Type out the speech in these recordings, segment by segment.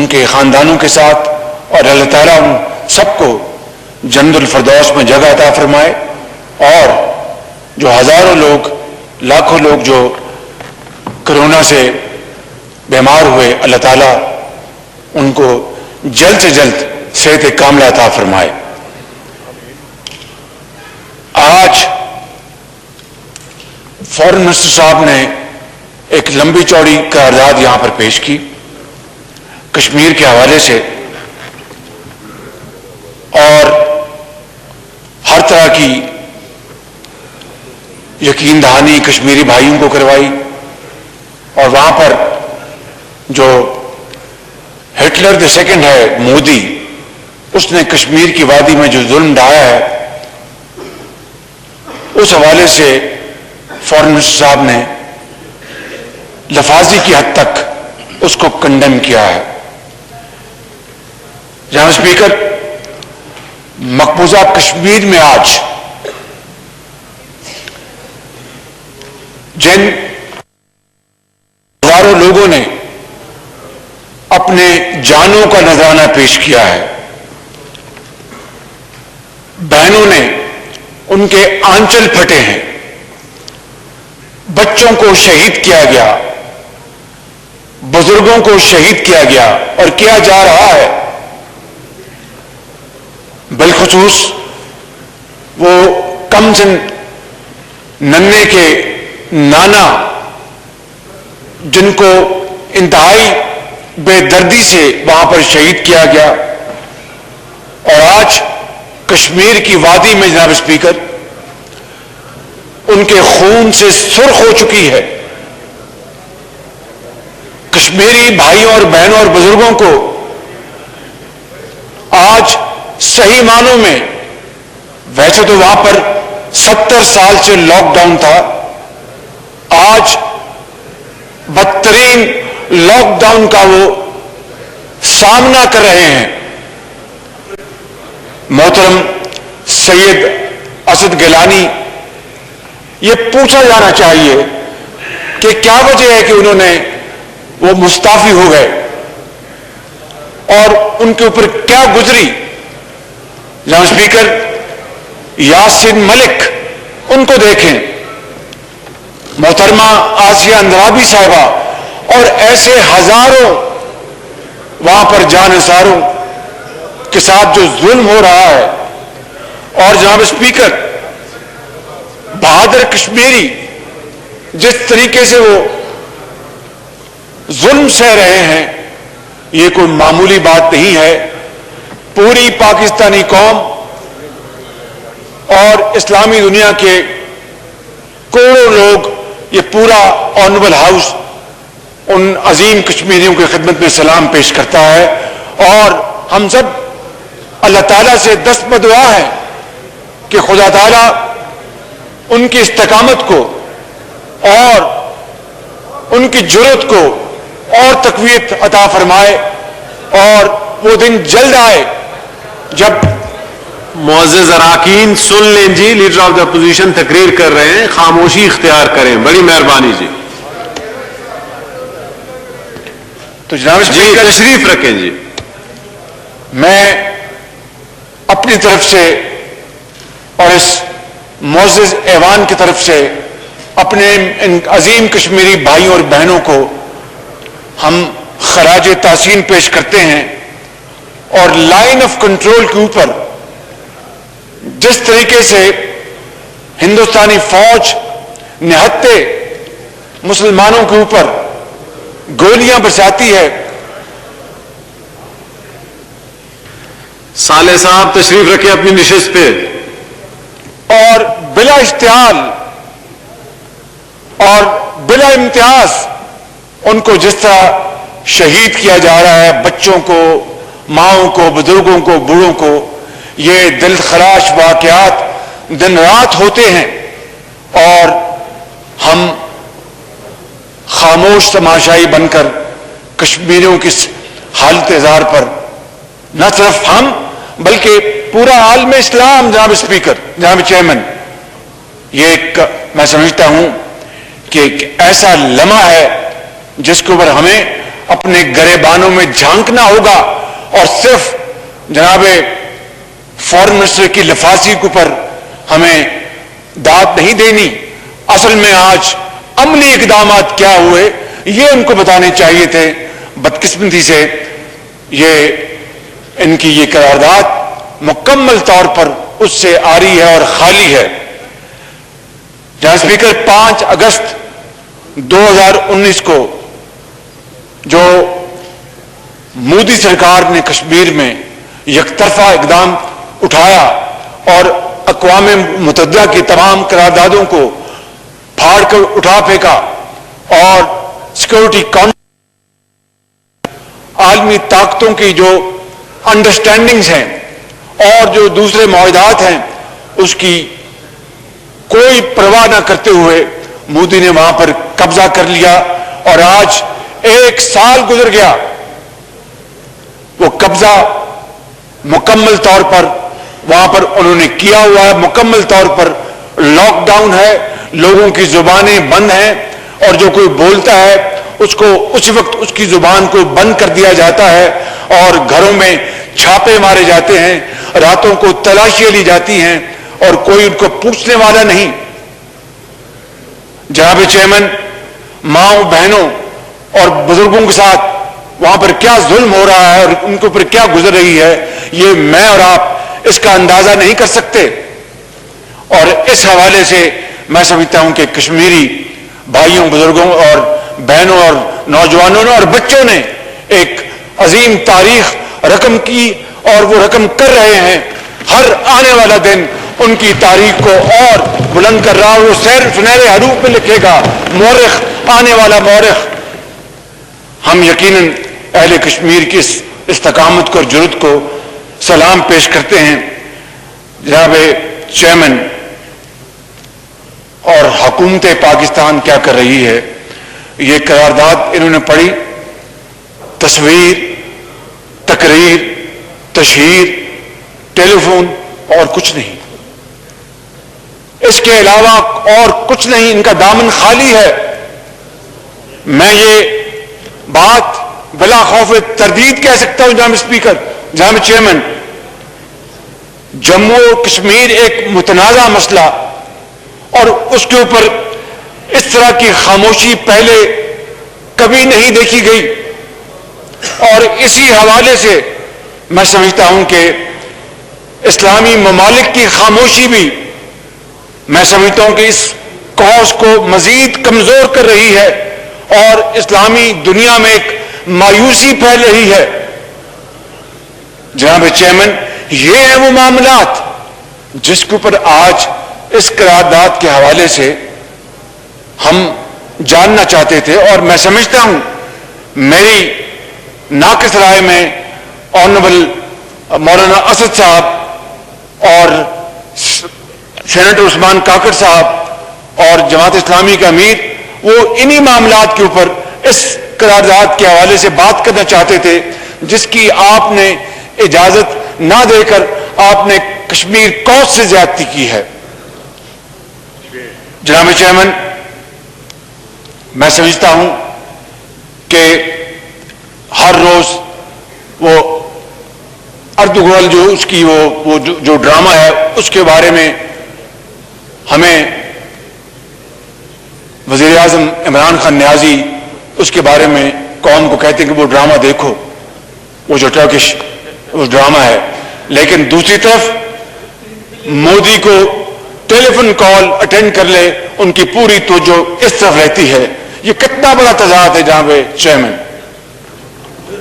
ان کے خاندانوں کے ساتھ، اور اللہ تعالیٰ ان سب کو جنت الفردوس میں جگہ عطا فرمائے، اور جو ہزاروں لوگ، لاکھوں لوگ جو کرونا سے بیمار ہوئے، اللہ تعالیٰ ان کو جلد سے جلد صحت کاملہ عطا فرمائے۔ آج فورن منسٹر صاحب نے ایک لمبی چوڑی قرارداد یہاں پر پیش کی کشمیر کے حوالے سے، اور ہر طرح کی یقین دہانی کشمیری بھائیوں کو کروائی، اور وہاں پر جو ہٹلر دی سیکنڈ ہے مودی، اس نے کشمیر کی وادی میں جو ظلم ڈھایا ہے، اس حوالے سے فورن منسٹر صاحب نے لفاظی کی حد تک اس کو کنڈیم کیا ہے۔ جناب اسپیکر، مقبوضہ کشمیر میں آج جن ہزاروں لوگوں نے اپنے جانوں کا نذرانہ پیش کیا ہے، بہنوں نے ان کے آنچل پھٹے ہیں، بچوں کو شہید کیا گیا، بزرگوں کو شہید کیا گیا اور کیا جا رہا ہے۔ بالخصوص وہ کم سن ننھے کے نانا جن کو انتہائی بے دردی سے وہاں پر شہید کیا گیا، اور آج کشمیر کی وادی میں جناب اسپیکر ان کے خون سے سرخ ہو چکی ہے۔ کشمیری بھائیوں اور بہنوں اور بزرگوں کو آج صحیح معنوں میں، ویسے تو وہاں پر 70 سال سے لاک ڈاؤن تھا، آج بدترین لاک ڈاؤن کا وہ سامنا کر رہے ہیں۔ محترم سید اسد گیلانی، یہ پوچھا جانا چاہیے کہ کیا وجہ ہے کہ انہوں نے وہ مستعفی ہو گئے، اور ان کے اوپر کیا گزری۔ جناب اسپیکر، یاسین ملک، ان کو دیکھیں، محترمہ آسیہ اندرابی صاحبہ، اور ایسے ہزاروں وہاں پر جانثاروں کے ساتھ جو ظلم ہو رہا ہے۔ اور جناب اسپیکر، بہادر کشمیری جس طریقے سے وہ ظلم سہ رہے ہیں، یہ کوئی معمولی بات نہیں ہے۔ پوری پاکستانی قوم اور اسلامی دنیا کے کروڑوں لوگ، یہ پورا آنریبل ہاؤس ان عظیم کشمیریوں کی خدمت میں سلام پیش کرتا ہے، اور ہم سب اللہ تعالیٰ سے دست بدعا ہے کہ خدا تعالیٰ ان کی استقامت کو اور ان کی جرأت کو اور تقویت عطا فرمائے، اور وہ دن جلد آئے جب معزز اراکین سن لیں جی، لیڈر آف دا اپوزیشن تقریر کر رہے ہیں، خاموشی اختیار کریں، بڑی مہربانی جی۔ تو جناب جی تشریف رکھیں جی۔ میں اپنی طرف سے اور اس معزز ایوان کی طرف سے اپنے ان عظیم کشمیری بھائیوں اور بہنوں کو ہم خراج تحسین پیش کرتے ہیں، اور لائن آف کنٹرول کے اوپر جس طریقے سے ہندوستانی فوج نہتے مسلمانوں کے اوپر گولیاں برساتی ہے۔ صالح صاحب تشریف رکھیں اپنی نشست پہ۔ اور بلا اشتعال اور بلا امتیاز ان کو جس طرح شہید کیا جا رہا ہے، بچوں کو، ماؤں کو، بزرگوں کو، بوڑھوں کو، یہ دل خراش واقعات دن رات ہوتے ہیں، اور ہم خاموش تماشائی بن کر کشمیریوں کی حالت اظہار پر نہ صرف ہم بلکہ پورا عالم اسلام، جناب اسپیکر، جناب چیئرمین، یہ ایک میں سمجھتا ہوں کہ ایک ایسا لمحہ ہے جس کے اوپر ہمیں اپنے گریبانوں میں جھانکنا ہوگا اور صرف جناب فارن منسٹر کی لفاظی کے اوپر ہمیں داد نہیں دینی. اصل میں آج عملی اقدامات کیا ہوئے یہ ان کو بتانے چاہیے تھے. بدقسمتی سے ان کی یہ قرارداد مکمل طور پر اس سے عاری ہے اور خالی ہے. جہاں اسپیکر 5 اگست 2019 کو جو مودی سرکار نے کشمیر میں یک طرفہ اقدام اٹھایا اور اقوام متحدہ کی تمام قراردادوں کو پھاڑ کر اٹھا پھینکا اور سیکورٹی کونسل عالمی طاقتوں کی جو انڈرسٹینڈنگز ہیں اور جو دوسرے معاہدات ہیں اس کی کوئی پرواہ نہ کرتے ہوئے مودی نے وہاں پر قبضہ کر لیا اور آج 1 سال گزر گیا. وہ قبضہ مکمل طور پر وہاں پر انہوں نے کیا ہوا ہے. مکمل طور پر لاک ڈاؤن ہے, لوگوں کی زبانیں بند ہیں اور جو کوئی بولتا ہے اس کو اسی وقت اس کی زبان کو بند کر دیا جاتا ہے اور گھروں میں چھاپے مارے جاتے ہیں, راتوں کو تلاشیاں لی جاتی ہیں اور کوئی ان کو پوچھنے والا نہیں. جناب چیئرمین, ماؤں بہنوں اور بزرگوں کے ساتھ وہاں پر کیا ظلم ہو رہا ہے اور ان کے اوپر کیا گزر رہی ہے یہ میں اور آپ اس کا اندازہ نہیں کر سکتے. اور اس حوالے سے میں سمجھتا ہوں کہ کشمیری بھائیوں, بزرگوں اور بہنوں اور نوجوانوں نے اور بچوں نے ایک عظیم تاریخ رقم کی اور وہ رقم کر رہے ہیں. ہر آنے والا دن ان کی تاریخ کو اور بلند کر رہا, وہ سنہرے حروف میں لکھے گا. مورخ, آنے والا مورخ. ہم یقیناً اہل کشمیر کی اس استقامت کو اور جرأت کو سلام پیش کرتے ہیں. جناب چیئرمین, اور حکومت پاکستان کیا کر رہی ہے, یہ قرارداد انہوں نے پڑھی, تصویر, تقریر, تشہیر, ٹیلی فون اور کچھ نہیں. اس کے علاوہ اور کچھ نہیں. ان کا دامن خالی ہے. میں یہ بات بلا خوف تردید کہہ سکتا ہوں جناب اسپیکر, جناب چیئرمین, جموں و کشمیر ایک متنازع مسئلہ اور اس کے اوپر اس طرح کی خاموشی پہلے کبھی نہیں دیکھی گئی. اور اسی حوالے سے میں سمجھتا ہوں کہ اسلامی ممالک کی خاموشی بھی میں سمجھتا ہوں کہ اس کاز کو مزید کمزور کر رہی ہے اور اسلامی دنیا میں ایک مایوسی پھیل رہی ہے. جناب چیئرمین, یہ ہیں وہ معاملات جس کے اوپر آج اس قرارداد کے حوالے سے ہم جاننا چاہتے تھے. اور میں سمجھتا ہوں میری ناقص رائے میں آنریبل مولانا اسد صاحب اور سینیٹر عثمان کاکڑ صاحب اور جماعت اسلامی کا امیر وہ انہی معاملات کے اوپر اس قرارداد کے حوالے سے بات کرنا چاہتے تھے جس کی آپ نے اجازت نہ دے کر آپ نے کشمیر کوس سے زیادتی کی ہے. جناب چیئرمین, میں سمجھتا ہوں کہ ہر روز وہ اردگرل جو اس کی وہ جو ڈرامہ ہے اس کے بارے میں ہمیں وزیر اعظم عمران خان نیازی اس کے بارے میں قوم کو کہتے ہیں کہ وہ ڈرامہ دیکھو, وہ جو ٹرکش وہ ڈرامہ ہے. لیکن دوسری طرف مودی کو ٹیلی فون کال اٹینڈ کر لے, ان کی پوری توجہ اس طرف رہتی ہے. یہ کتنا بڑا تضاد ہے جناب چیئرمین.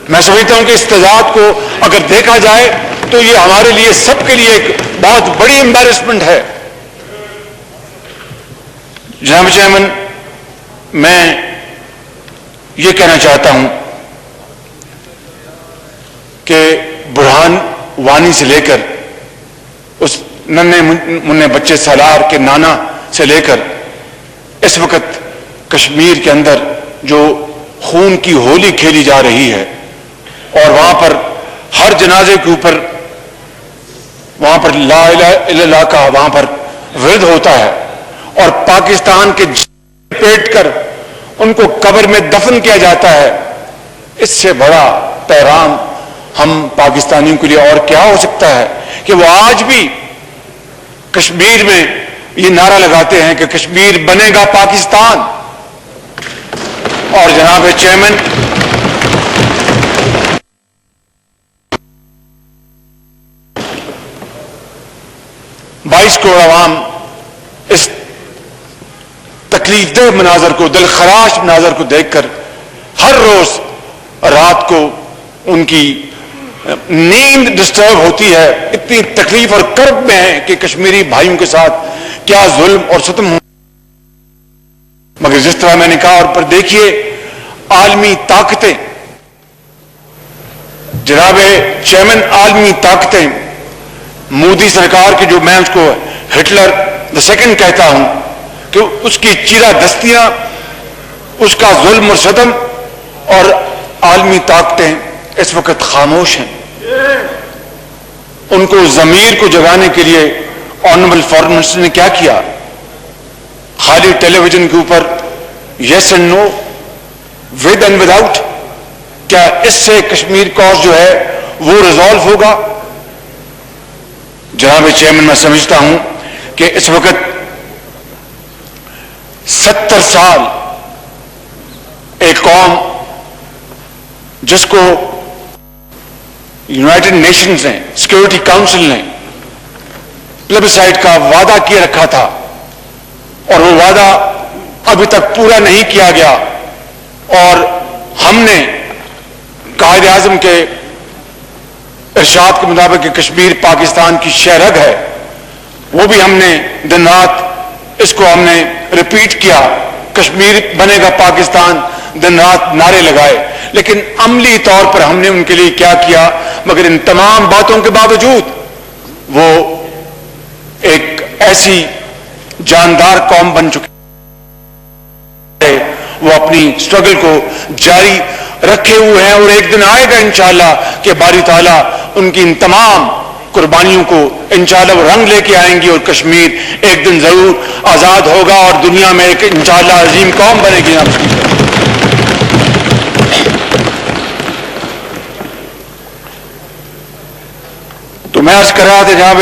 میں سمجھتا ہوں کہ اس تضاد کو اگر دیکھا جائے تو یہ ہمارے لیے سب کے لیے ایک بہت بڑی امبیرسمنٹ ہے. جناب چیئرمین, میں یہ کہنا چاہتا ہوں کہ برہان وانی سے لے کر اس ننھے مننے بچے سالار کے نانا سے لے کر اس وقت کشمیر کے اندر جو خون کی ہولی کھیلی جا رہی ہے اور وہاں پر ہر جنازے کے اوپر وہاں پر لا الہ الا اللہ کا وہاں پر ورد ہوتا ہے اور پاکستان کے پیٹ کر ان کو قبر میں دفن کیا جاتا ہے. اس سے بڑا پیغام ہم پاکستانیوں کے لیے اور کیا ہو سکتا ہے کہ وہ آج بھی کشمیر میں یہ نعرہ لگاتے ہیں کہ کشمیر بنے گا پاکستان. اور جناب چیئرمین، بائیس کروڑ عوام اس تکلیف دہ مناظر کو، دلخراش مناظر کو دیکھ کر ہر روز رات کو ان کی نیند ڈسٹرب ہوتی ہے. اتنی تکلیف اور کرب میں ہے کہ کشمیری بھائیوں کے ساتھ کیا ظلم اور ستم ہو. مگر جس طرح میں نے کہا، اور پر دیکھیے عالمی طاقتیں، جناب چیئرمین، عالمی طاقتیں مودی سرکار کی، جو میں اس کو ہٹلر دی سیکنڈ کہتا ہوں، کہ اس کی چیرہ دستیاں، اس کا ظلم اور ستم، اور عالمی طاقتیں اس وقت خاموش ہیں. ان کو ضمیر کو جگانے کے لیے آنریبل فارن منسٹر نے کیا کیا؟ خالی ٹیلی ویژن کے اوپر yes and no, with and without. کیا اس سے کشمیر کاز جو ہے وہ ریزالو ہوگا؟ جناب چیئرمین، میں سمجھتا ہوں کہ اس وقت 70 سال ایک قوم جس کو یونائٹڈ نیشنز نے، سیکورٹی کاؤنسل نے پلیبسائٹ کا وعدہ کیا رکھا تھا، اور وہ وعدہ ابھی تک پورا نہیں کیا گیا، اور ہم نے قائد اعظم کے ارشاد کے مطابق کہ کشمیر پاکستان کی شہرگ ہے، وہ بھی ہم نے دن رات اس کو ہم نے ریپیٹ کیا، کشمیر بنے گا پاکستان، دن رات نعرے لگائے. لیکن عملی طور پر ہم نے ان کے لیے کیا کیا؟ مگر ان تمام باتوں کے باوجود وہ ایک ایسی جاندار قوم بن چکی ہے، وہ اپنی سٹرگل کو جاری رکھے ہوئے ہیں، اور ایک دن آئے گا انشاءاللہ کہ باری تعالیٰ ان کی ان تمام قربانیوں کو انشاءاللہ وہ رنگ لے کے آئیں گی، اور کشمیر ایک دن ضرور آزاد ہوگا اور دنیا میں ایک انشاءاللہ عظیم قوم بنے گی. تو میں عرض کر رہا تھا جناب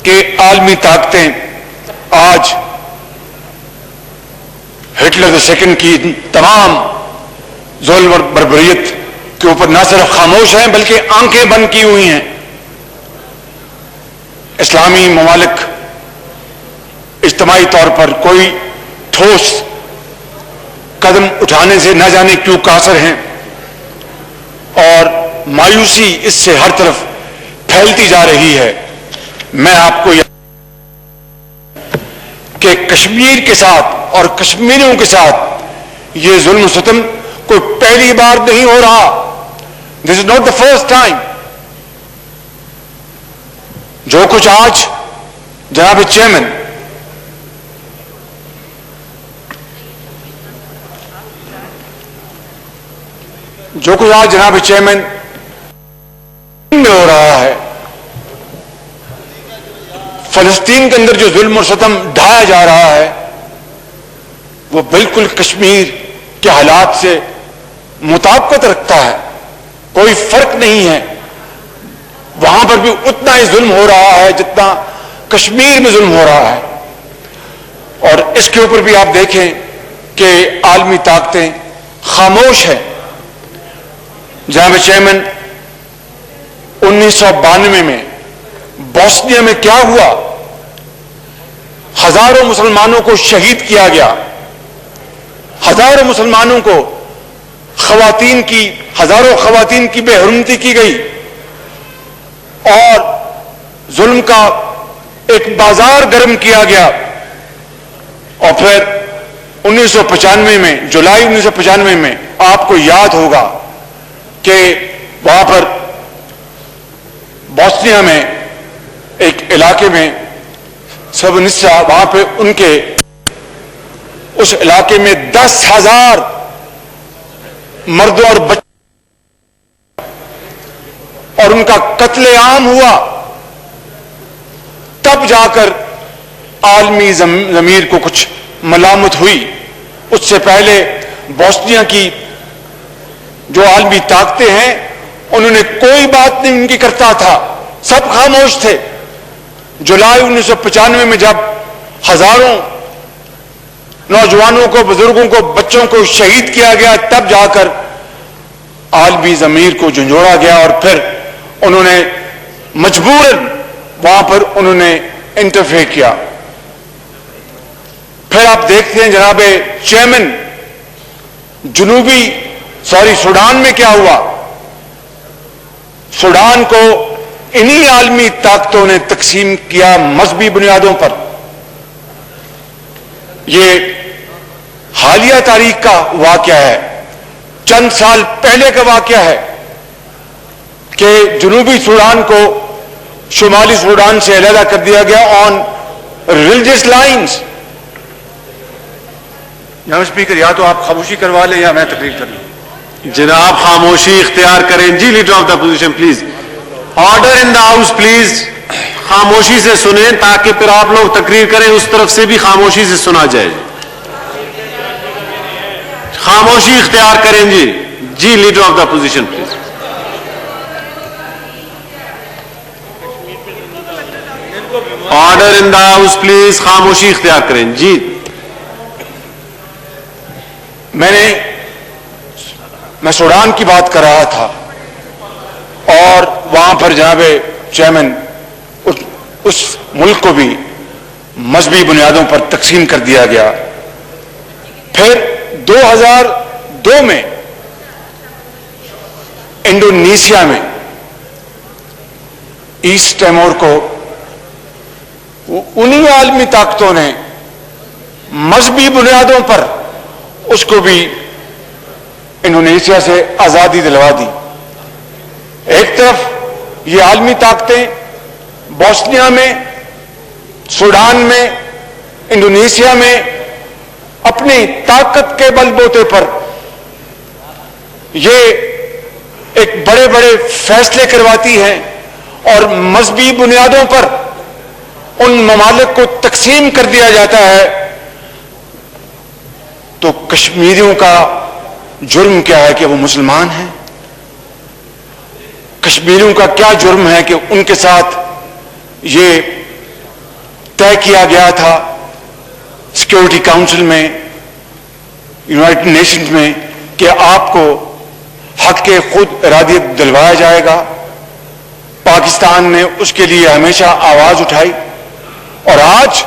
کہ عالمی طاقتیں آج ہٹلر دی سیکنڈ کی تمام ظلم اور بربریت کے اوپر نہ صرف خاموش ہیں بلکہ آنکھیں بند کی ہوئی ہیں. اسلامی ممالک اجتماعی طور پر کوئی ٹھوس قدم اٹھانے سے نہ جانے کیوں قاصر ہیں، اور مایوسی اس سے ہر طرف پھیلتی جا رہی ہے. میں آپ کو کہ کشمیر کے ساتھ اور کشمیریوں کے ساتھ یہ ظلم و ستم کوئی پہلی بار نہیں ہو رہا. This is not the first time. جو کچھ آج جناب چیئرمین میں ہو رہا ہے، فلسطین کے اندر جو ظلم اور ستم ڈھایا جا رہا ہے، وہ بالکل کشمیر کے حالات سے مطابقت رکھتا ہے، کوئی فرق نہیں ہے. وہاں پر بھی اتنا ہی ظلم ہو رہا ہے جتنا کشمیر میں ظلم ہو رہا ہے. اور اس کے اوپر بھی آپ دیکھیں کہ عالمی طاقتیں خاموش ہیں. جناب چیئرمین، 1992 میں بوسنیا میں کیا ہوا؟ ہزاروں مسلمانوں کو شہید کیا گیا، ہزاروں مسلمانوں کو ہزاروں خواتین کی بے حرمتی کی گئی، اور ظلم کا ایک بازار گرم کیا گیا. اور پھر 1995 میں، جولائی 1995 میں آپ کو یاد ہوگا کہ وہاں پر بوسنیا میں ایک علاقے میں سربنسا، وہاں پہ ان کے اس علاقے میں 10,000 مردوں اور بچوں اور ان کا قتل عام ہوا. تب جا کر عالمی ضمیر کو کچھ ملامت ہوئی. اس سے پہلے بوسنیا کی جو عالمی طاقتیں ہیں انہوں نے کوئی بات نہیں ان کی کرتا تھا, سب خاموش تھے. جولائی 1995 میں جب ہزاروں نوجوانوں کو, بزرگوں کو, بچوں کو شہید کیا گیا, تب جا کر عالمی ضمیر کو جھنجھوڑا گیا اور پھر انہوں نے مجبوراً وہاں پر انہوں نے انٹرفیئر کیا. پھر آپ دیکھتے ہیں جناب چیئرمین سوڈان میں کیا ہوا. سوڈان کو انہی عالمی طاقتوں نے تقسیم کیا مذہبی بنیادوں پر. یہ حالیہ تاریخ کا واقعہ ہے, چند سال پہلے کا واقعہ ہے کہ جنوبی سوڈان کو شمالی سوڈان سے علیحدہ کر دیا گیا آن ریلیجس لائنز. جناب اسپیکر, یا تو آپ خاموشی کروا لیں یا میں تقریر کر لوں. جناب خاموشی اختیار کریں. جی leader of the opposition please, order in the house please. خاموشی سے سنیں تاکہ پھر آپ لوگ تقریر کریں, اس طرف سے بھی خاموشی سے سنا جائے. خاموشی اختیار کریں. جی leader of the opposition please. Order in the house please. خاموشی اختیار کریں. جی میں سوڈان کی بات کر رہا تھا اور وہاں پر جناب چیئرمین اس ملک کو بھی مذہبی بنیادوں پر تقسیم کر دیا گیا. پھر 2002 میں انڈونیشیا میں ایسٹ ٹیمور کو انہی عالمی طاقتوں نے مذہبی بنیادوں پر اس کو بھی انڈونیشیا سے آزادی دلوا دی. ایک طرف یہ عالمی طاقتیں بوسنیا میں, سوڈان میں, انڈونیشیا میں اپنی طاقت کے بل بوتے پر یہ ایک بڑے بڑے فیصلے کرواتی ہیں اور مذہبی بنیادوں پر ان ممالک کو تقسیم کر دیا جاتا ہے. تو کشمیریوں کا جرم کیا ہے کہ وہ مسلمان ہیں؟ کشمیریوں کا کیا جرم ہے کہ ان کے ساتھ یہ طے کیا گیا تھا سیکورٹی کاؤنسل میں, یونائٹڈ نیشنز میں, کہ آپ کو حق کے خود ارادیت دلوایا جائے گا. پاکستان نے اس کے لیے ہمیشہ آواز اٹھائی اور آج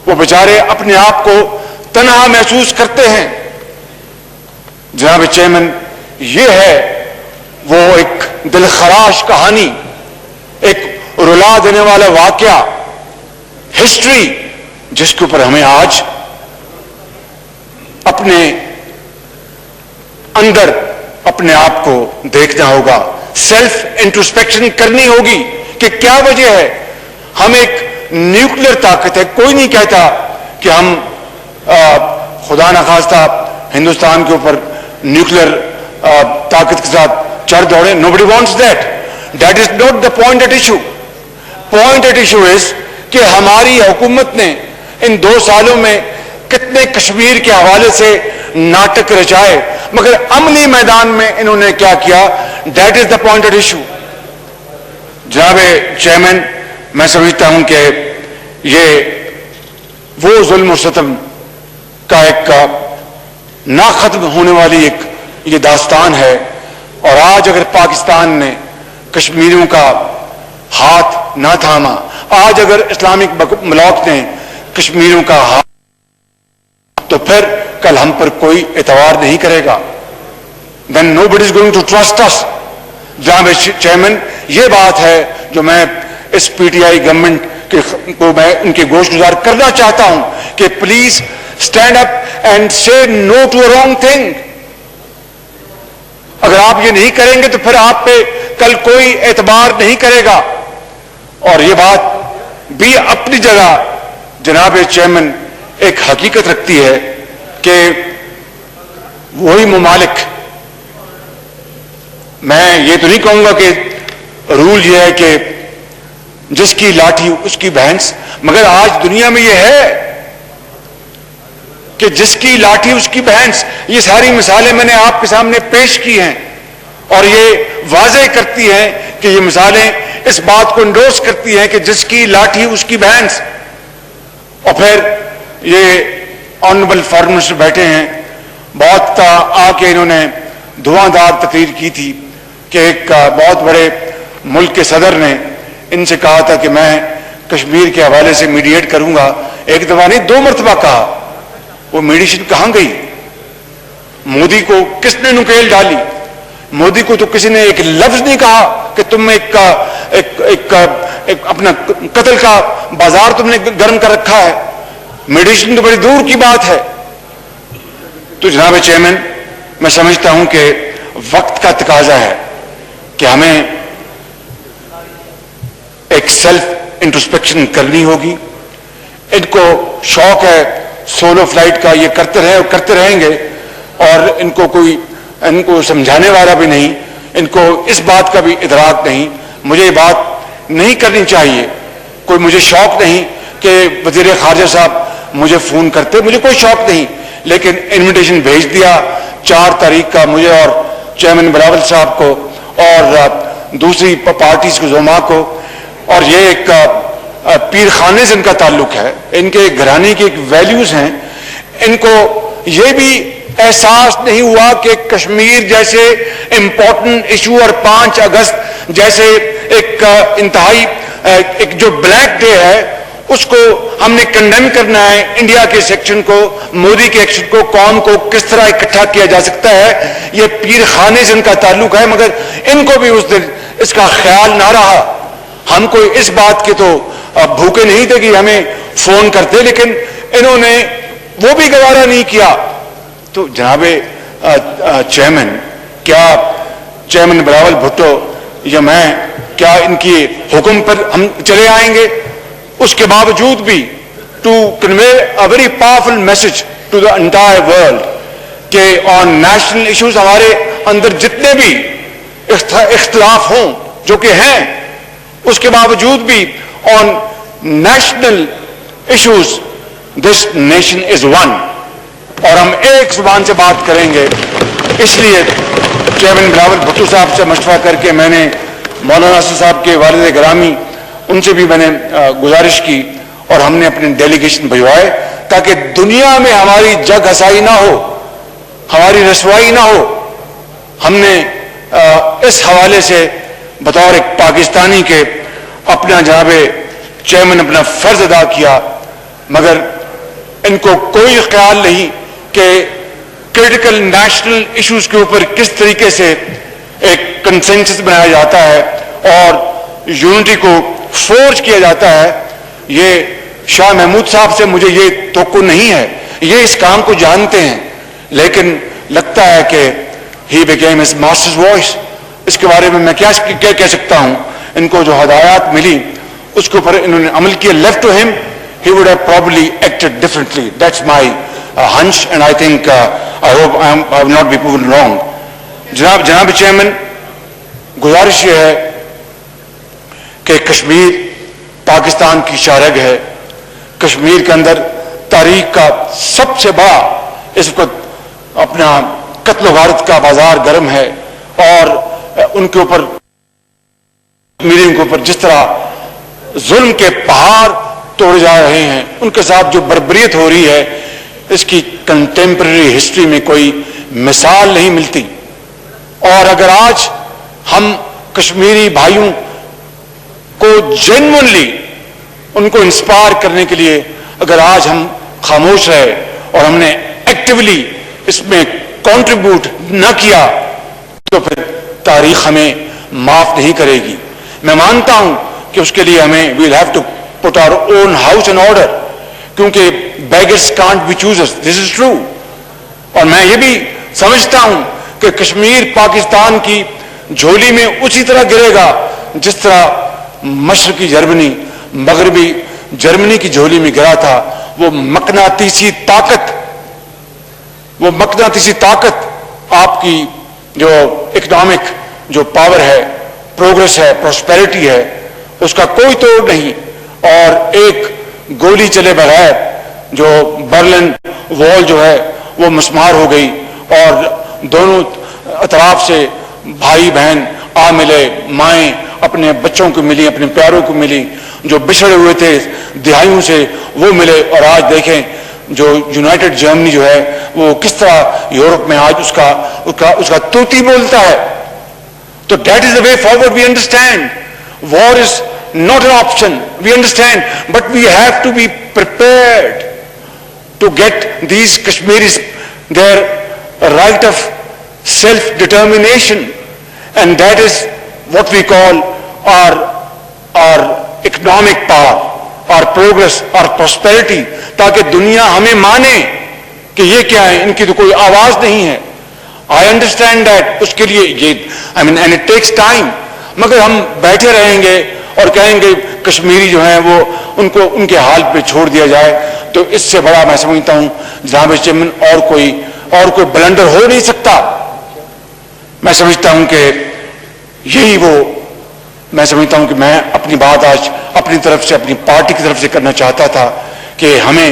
وہ بیچارے اپنے آپ کو تنہا محسوس کرتے ہیں. جناب چیئرمین, یہ ہے وہ ایک دلخراش کہانی, ایک رلا دینے والا واقعہ, ہسٹری, جس کے اوپر ہمیں آج اپنے اندر اپنے آپ کو دیکھنا ہوگا, سیلف انٹروسپیکشن کرنی ہوگی کہ کیا وجہ ہے. ہم ایک نیوکلیر طاقت ہے, کوئی نہیں کہتا کہ ہم خدا نخواستہ ہندوستان کے اوپر نیوکلیر طاقت کے ساتھ چڑھ دوڑے. nobody wants that. that is not the point at issue. point at issue is کہ ہماری حکومت نے ان 2 سالوں میں کتنے کشمیر کے حوالے سے ناٹک رچائے, مگر عملی میدان میں انہوں نے کیا کیا. that is the point at issue. جناب چیئرمین, میں سمجھتا ہوں کہ یہ وہ ظلم و ستم کا ایک نہ ختم ہونے والی ایک یہ داستان ہے. اور آج اگر پاکستان نے کشمیریوں کا ہاتھ نہ تھاما, آج اگر اسلامک بلاک نے کشمیریوں کا ہاتھ, تو پھر کل ہم پر کوئی اعتبار نہیں کرے گا. then nobody is going to trust us. جناب چیئرمین, یہ بات ہے جو میں اس پی ٹی آئی گورنمنٹ کو میں ان کے گوش گزار کرنا چاہتا ہوں کہ پلیز اسٹینڈ اپ اینڈ سے نو ٹو اے رانگ تھنگ. اگر آپ یہ نہیں کریں گے تو پھر آپ پہ کل کوئی اعتبار نہیں کرے گا. اور یہ بات بھی اپنی جگہ جناب چیئرمین ایک حقیقت رکھتی ہے کہ وہی ممالک, میں یہ تو نہیں کہوں گا کہ رول یہ ہے کہ جس کی لاٹھی اس کی بھینس, مگر آج دنیا میں یہ ہے. کہ جس کی لاٹھی اس کی بھینس. یہ ساری مثالیں میں نے آپ کے سامنے پیش کی ہیں اور یہ واضح کرتی ہیں کہ یہ مثالیں اس بات کو انڈورس کرتی ہیں کہ جس کی لاٹھی اس کی بھینس. اور پھر یہ آنریبل فارم منسٹر بیٹھے ہیں, بہت آ کے انہوں نے دھواں دار تقریر کی تھی کہ ایک بہت بڑے ملک کے صدر نے ان سے کہا تھا کہ میں کشمیر کے حوالے سے میڈیٹ کروں گا. ایک دفعہ نہیں 2 مرتبہ کہا. وہ میڈیشن کہاں گئی؟ مودی کو کس نے نکیل ڈالی؟ مودی کو تو کسی نے ایک لفظ نہیں کہا کہ تم ایک اپنا قتل کا بازار تم نے گرم کر رکھا ہے. میڈیشن تو بڑی دور کی بات ہے. تو جناب چیئرمین, میں سمجھتا ہوں کہ وقت کا تقاضا ہے کہ ہمیں ایک سیلف انٹروسپیکشن کرنی ہوگی. ان کو شوق ہے سولو فلائٹ کا, یہ کرتے رہے اور کرتے رہیں گے, اور ان کو سمجھانے والا بھی نہیں, ان کو اس بات کا بھی ادراک نہیں. مجھے یہ بات نہیں کرنی چاہیے. کوئی مجھے شوق نہیں کہ وزیر خارجہ صاحب مجھے فون کرتے, مجھے کوئی شوق نہیں, لیکن انویٹیشن بھیج دیا 4 تاریخ کا مجھے اور چیئرمین بلاول صاحب کو اور دوسری پارٹیز کو, زوما کو. اور یہ ایک پیر خانے سے ان کا تعلق ہے, ان کے گھرانے کی ایک ویلیوز ہیں. ان کو یہ بھی احساس نہیں ہوا کہ کشمیر جیسے امپورٹنٹ ایشو اور 5 اگست جیسے ایک انتہائی ایک جو بلیک ڈے ہے اس کو ہم نے کنڈیم کرنا ہے. انڈیا کے سیکشن کو, مودی کے ایکشن کو, قوم کو کس طرح اکٹھا کیا جا سکتا ہے. یہ پیر خانے سے ان کا تعلق ہے, مگر ان کو بھی اس دن اس کا خیال نہ رہا. ہم کوئی اس بات کے تو بھوکے نہیں تھے کہ ہمیں فون کرتے, لیکن انہوں نے وہ بھی گوارا نہیں کیا. تو جناب چیئرمین, کیا چیئرمین بلاول بھٹو یا میں کیا ان کی حکم پر ہم چلے آئیں گے؟ اس کے باوجود بھی to convey a very powerful message to the entire world کہ آن نیشنل ایشوز ہمارے اندر جتنے بھی اختلاف ہوں جو کہ ہیں, اس کے باوجود بھی on national issues this nation is one, اور ہم ایک زبان سے بات کریں گے. اس لیے چیئرمین بلاول بھٹو صاحب سے مشورہ کر کے میں نے مولانا اسد صاحب کے والد گرامی ان سے بھی میں نے گزارش کی اور ہم نے اپنے ڈیلیگیشن بھجوائے تاکہ دنیا میں ہماری جگ ہسائی نہ ہو, ہماری رسوائی نہ ہو. ہم نے اس حوالے سے بطور ایک پاکستانی کے اپنا جناب چیئرمین اپنا فرض ادا کیا, مگر ان کو کوئی خیال نہیں کہ کریٹیکل نیشنل ایشوز کے اوپر کس طریقے سے ایک کنسنسس بنایا جاتا ہے اور یونٹی کو فورج کیا جاتا ہے. یہ شاہ محمود صاحب سے مجھے یہ توقع نہیں ہے, یہ اس کام کو جانتے ہیں, لیکن لگتا ہے کہ he became his master's voice. اس کے بارے میں کیا کہہ سکتا ہوں. ان کو جو ہدایات ملی اس کے اوپر انہوں نے عمل کیا. لیفٹ ٹو ہم he would have probably acted differently. That's my hunch, and I think I hope I will not be proven wrong. جناب چیئرمین, گزارش یہ ہے کہ کشمیر پاکستان کی شارگ ہے. کشمیر کے اندر تاریخ کا سب سے بڑا اس وقت اپنا قتل و غارت کا بازار گرم ہے, اور ان کے اوپر میرے کے اوپر جس طرح ظلم کے پہاڑ توڑے جا رہے ہیں, ان کے ساتھ جو بربریت ہو رہی ہے, اس کی کنٹمپرری ہسٹری میں کوئی مثال نہیں ملتی. اور اگر آج ہم کشمیری بھائیوں کو جینوئنلی ان کو انسپائر کرنے کے لیے اگر آج ہم خاموش رہے اور ہم نے ایکٹیولی اس میں کنٹریبیوٹ نہ کیا تو پھر تاریخ ہمیں معاف نہیں کرے گی. میں مانتا ہوں کہ اس کے لیے ہمیں we'll have to put our own house in order, کیونکہ beggars can't be choosers. This is true. اور میں یہ بھی سمجھتا ہوں کہ کشمیر پاکستان کی جھولی میں اسی طرح گرے گا جس طرح مشرقی جرمنی مغربی جرمنی کی جھولی میں گرا تھا. وہ مقناطیسی طاقت آپ کی جو اکنامک جو پاور ہے, پروگرس ہے, پراسپیرٹی ہے, اس کا کوئی توڑ نہیں. اور ایک گولی چلے بغیر جو برلن وال جو ہے وہ مسمار ہو گئی اور دونوں اطراف سے بھائی بہن آ ملے، مائیں اپنے بچوں کو ملی، اپنے پیاروں کو ملی، جو بچھڑے ہوئے تھے دہائیوں سے وہ ملے. اور آج دیکھیں جو یونائٹڈ جرمنی جو ہے وہ کس طرح یورپ میں آج اس کا توتی بولتا ہے. تو that is the way forward. We understand war is not an option, we understand, but we have to be prepared to get these Kashmiris their right of self-determination, and that is what we call our economic power, our progress, our prosperity, تاکہ دنیا ہمیں مانے کہ یہ کیا ہے، ان کی تو کوئی آواز نہیں ہے. I understand that. اس کے لیے یہ and it takes time. مگر ہم بیٹھے رہیں گے اور کہیں گے کشمیری جو ہیں وہ ان کو ان کے حال پہ چھوڑ دیا جائے، تو اس سے بڑا میں سمجھتا ہوں جناب چیئرمین اور کوئی بلنڈر ہو نہیں سکتا. میں سمجھتا ہوں کہ یہی وہ میں سمجھتا ہوں کہ میں اپنی بات آج اپنی طرف سے اپنی پارٹی کی طرف سے کرنا چاہتا تھا کہ ہمیں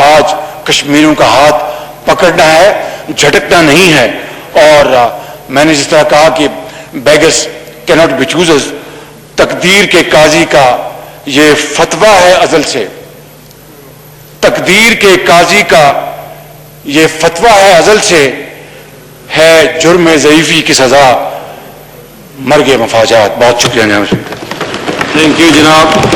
آج کشمیریوں کا ہاتھ پکڑنا ہے، جھٹکنا نہیں ہے. اور میں نے جس طرح کہا کہ بیگرز کیناٹ بی چوزرز، تقدیر کے قاضی کا یہ فتویٰ ہے ازل سے، تقدیر کے قاضی کا یہ فتویٰ ہے ازل سے، ہے جرم ضعیفی کی سزا مرگ مفاجات. بہت شکریہ جناب. تھینک یو جناب.